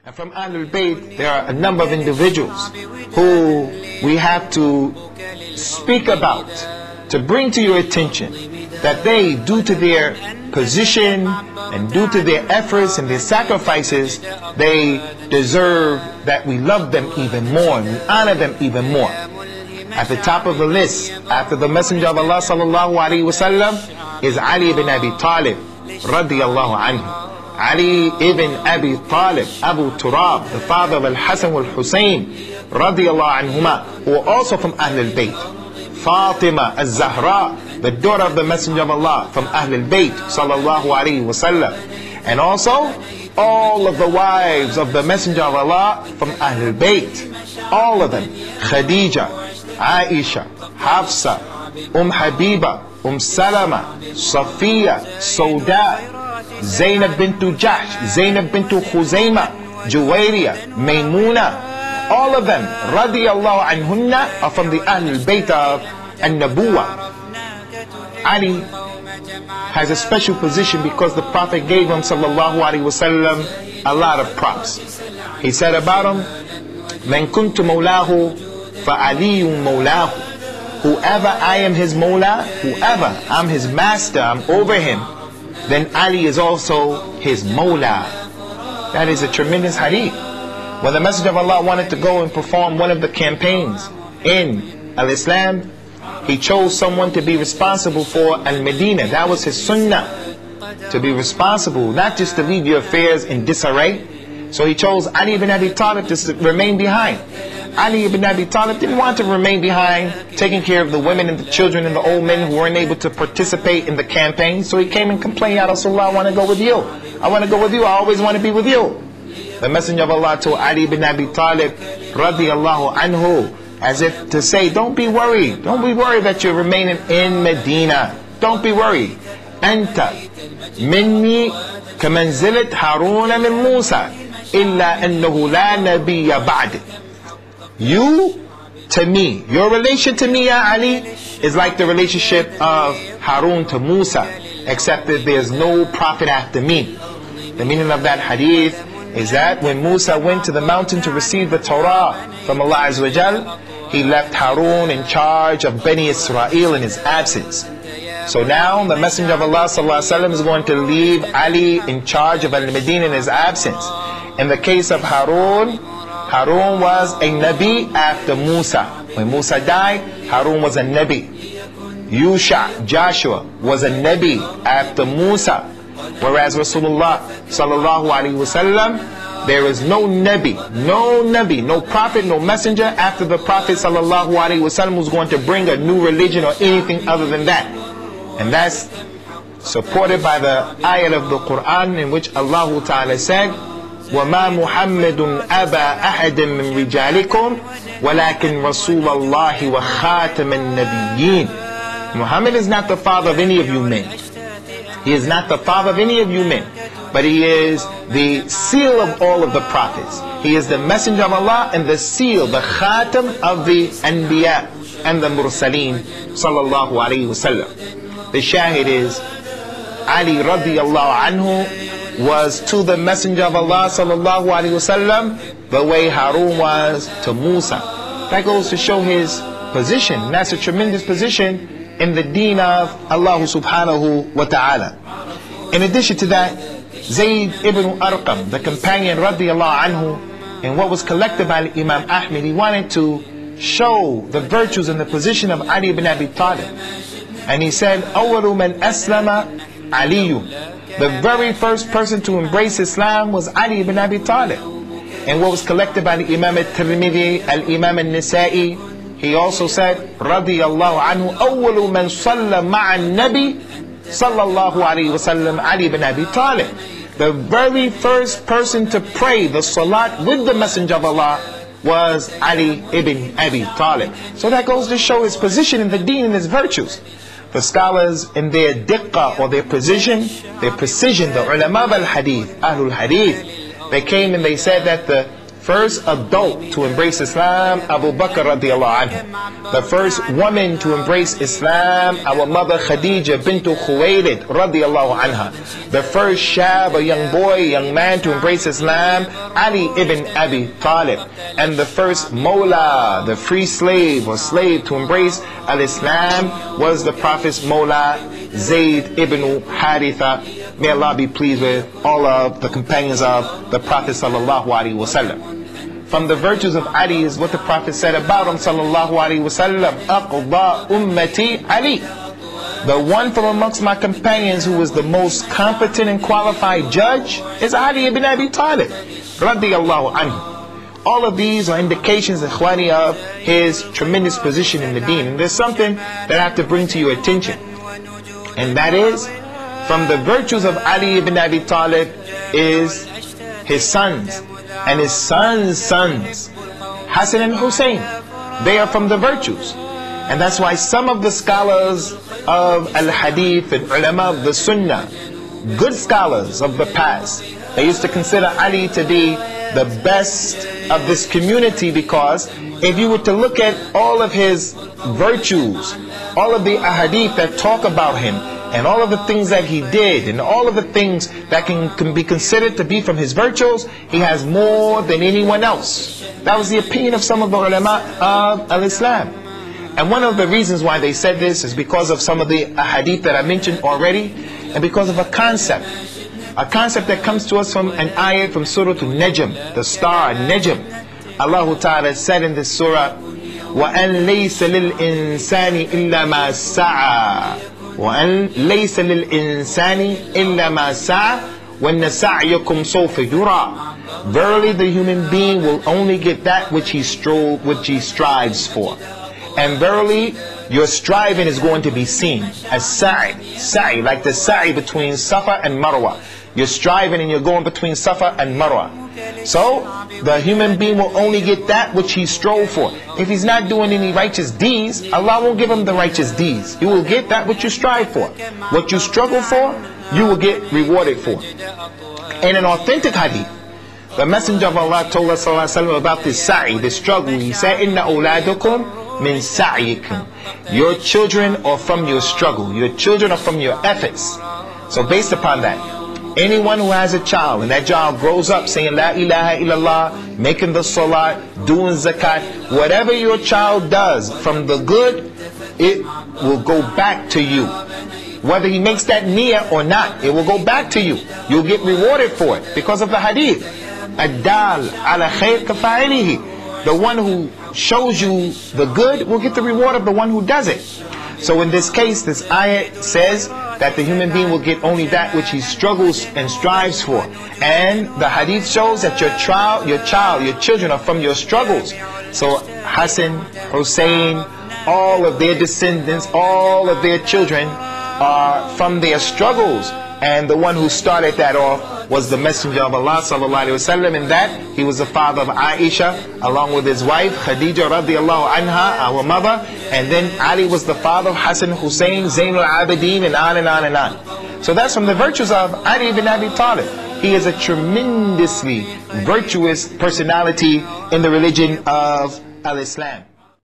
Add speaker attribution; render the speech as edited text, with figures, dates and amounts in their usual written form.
Speaker 1: And from al-Bayt, there are a number of individuals who we have to speak about, to bring to your attention that they, due to their position and due to their efforts and their sacrifices, they deserve that we love them even more and we honor them even more. At the top of the list, after the Messenger of Allah sallallahu alaihi wasallam, is Ali ibn Abi Talib, radiyallahu anhu. Ali ibn Abi Talib, Abu Turab, the father of al-Hasan wal-Husayn, radiyallahu anhuma, who are also from Ahlul-Bayt. Fatima al-Zahra, the daughter of the Messenger of Allah, from Ahlul-Bayt, sallallahu alayhi wasallam. And also, all of the wives of the Messenger of Allah from Ahlul-Bayt. All of them. Khadija, Aisha, Hafsa, Habiba, Salama, Safiya, Sauda, Zainab bintu Jahsh, Zainab bintu Khuzaymah, Juwayriya, Maymuna, all of them, radiyallahu anhunna, are from the Ahlul-Bayt of an-Nabuwa. Ali has a special position because the Prophet gave him, sallallahu alaihi wasallam, a lot of props. He said about him, "Man kuntu mawlahu fa aliyun mawlahu." Whoever I am his mawla, whoever I'm his master, I'm over him, then Ali is also his mawla. That is a tremendous hadith. When the Messenger of Allah wanted to go and perform one of the campaigns in al-Islam, he chose someone to be responsible for al-Medina. That was his sunnah, to be responsible, not just to leave your affairs in disarray. So he chose Ali ibn Abi Talib to remain behind. Ali ibn Abi Talib didn't want to remain behind, taking care of the women and the children and the old men who weren't able to participate in the campaign. So he came and complained, "Ya Rasulullah, I want to go with you. I want to go with you. I always want to be with you." The Messenger of Allah told Ali ibn Abi Talib, radiyallahu anhu, as if to say, don't be worried. Don't be worried that you're remaining in Medina. Don't be worried. Anta minni kamanzilat Haruna min Musa, illa annahu la nabiyya ba'd. You to me, your relation to me, Ya Ali, is like the relationship of Harun to Musa, except that there's no prophet after me. The meaning of that hadith is that when Musa went to the mountain to receive the Torah from Allah Azza wa Jal, he left Harun in charge of Bani Israel in his absence. So now the Messenger of Allah sallallahu alaihi wasallam is going to leave Ali in charge of al-Medina in his absence. In the case of Harun, Harun was a Nabi after Musa. When Musa died, Harun was a Nabi. Yusha, Joshua, was a Nabi after Musa. Whereas Rasulullah sallallahu alaihi wasallam, there is no Nabi, no prophet, no messenger after the Prophet sallallahu alaihi wasallam who's going to bring a new religion or anything other than that. And that's supported by the ayat of the Quran in which Allah Ta'ala said, وَمَا مُحَمَّدٌ أَبَا أَحَدٍ مِّن رِجَالِكُمْ وَلَكِنْ رَسُولَ اللَّهِ وَخَاتَمَ النَّبِيِّينَ. Muhammad is not the father of any of you men. He is not the father of any of you men, but he is the seal of all of the prophets. He is the messenger of Allah and the seal, the khatam of the anbiya and the mursaleen, sallallahu alayhi wasallam. The shahid is Ali radiyallahu anhu was to the Messenger of Allah sallallahu alaihi wasallam the way Harun was to Musa. That goes to show his position. And that's a tremendous position in the deen of Allah subhanahu wa ta'ala. In addition to that, Zayd ibn Arqam, the companion radiyallahu anhu, in what was collected by Imam Ahmed, he wanted to show the virtues and the position of Ali ibn Abi Talib. And he said, أَوَّلُ مَنْ أَسْلَمَ عَلِيٌّ. The very first person to embrace Islam was Ali ibn Abi Talib. And what was collected by the Imam al-Tirmidhi, al-Imam al-Nisa'i, he also said, radiyallahu anhu, أَوَّلُ مَنْ صَلَّى مَعَ النَّبِي sallallahu alayhi wa sallam, Ali ibn Abi Talib. The very first person to pray the salat with the Messenger of Allah was Ali ibn Abi Talib. So that goes to show his position in the deen and his virtues. The scholars in their diqqah or their precision, the ulama al-hadith, Ahlul hadith, they came and they said that the first adult to embrace Islam, Abu Bakr radiyallahu anhu. The first woman to embrace Islam, our mother Khadija bint Khuwaylid radiyallahu anha. The first shab, a young boy, young man to embrace Islam, Ali ibn Abi Talib. And the first Mawla, the free slave or slave to embrace al-Islam, was the Prophet's Mawla, Zayd ibn Haritha. May Allah be pleased with all of the companions of the Prophet sallallahu alaihi wasallam. From the virtues of Ali is what the Prophet said about him sallallahu alaihi wasallam, Aqda ummati Ali. The one from amongst my companions who is the most competent and qualified judge is Ali ibn Abi Talib, radiyallahu anhu. All of these are indications, ikhwani, of his tremendous position in the deen. And there's something that I have to bring to your attention, and that is, from the virtues of Ali ibn Abi Talib is his sons and his sons' sons, Hassan and Hussein. They are from the virtues. And that's why some of the scholars of al-Hadith and ulama of the Sunnah, good scholars of the past, they used to consider Ali to be the best of this community, because if you were to look at all of his virtues, all of the ahadith that talk about him, and all of the things that he did, and all of the things that can be considered to be from his virtues, he has more than anyone else. That was the opinion of some of the ulama of al-Islam. And one of the reasons why they said this is because of some of the ahadith that I mentioned already, and because of a concept that comes to us from an ayat from Surah Al-Najm, the star Najm. Allah Ta'ala said in this surah, وَأَن لَيْسَ لِلْإِنسَانِ إِلَّا مَا سَعَى وَأَن لَيْسَ لِلْإِنسَانِ إِلَّا مَا سَعَى وَأَنَّ سَعْيَكُمْ سَوْفَ يُرَى. Verily the human being will only get that which he strives for. And verily your striving is going to be seen. As sa'i, like the sa'i between Safa and Marwa. You're striving and you're going between Safa and Marwa. So the human being will only get that which he strove for. If he's not doing any righteous deeds, Allah won't give him the righteous deeds. You will get that which you strive for. What you struggle for, you will get rewarded for. In an authentic hadith, the Messenger of Allah told us about this sa'i, this struggle. He said, Inna awladukum min sa'ikum. Your children are from your struggle. Your children are from your efforts. So based upon that, anyone who has a child and that child grows up saying La ilaha illallah, making the salat, doing zakat, whatever your child does from the good, it will go back to you. Whether he makes that niyyah or not, it will go back to you. You'll get rewarded for it because of the hadith. Ad-dal ala khair kafa'ilihi. The one who shows you the good will get the reward of the one who does it. So in this case, this ayat says that the human being will get only that which he struggles and strives for. And the hadith shows that your children are from your struggles. So Hassan, Hussein, all of their descendants, all of their children are from their struggles. And the one who started that off was the Messenger of Allah sallallahu alaihi wasallam. In that, he was the father of Aisha, along with his wife Khadija radiyallahu anha, our mother. And then Ali was the father of Hassan, Hussein, Zainul Abidin, and on and on and on. So that's from the virtues of Ali ibn Abi Talib. He is a tremendously virtuous personality in the religion of al-Islam.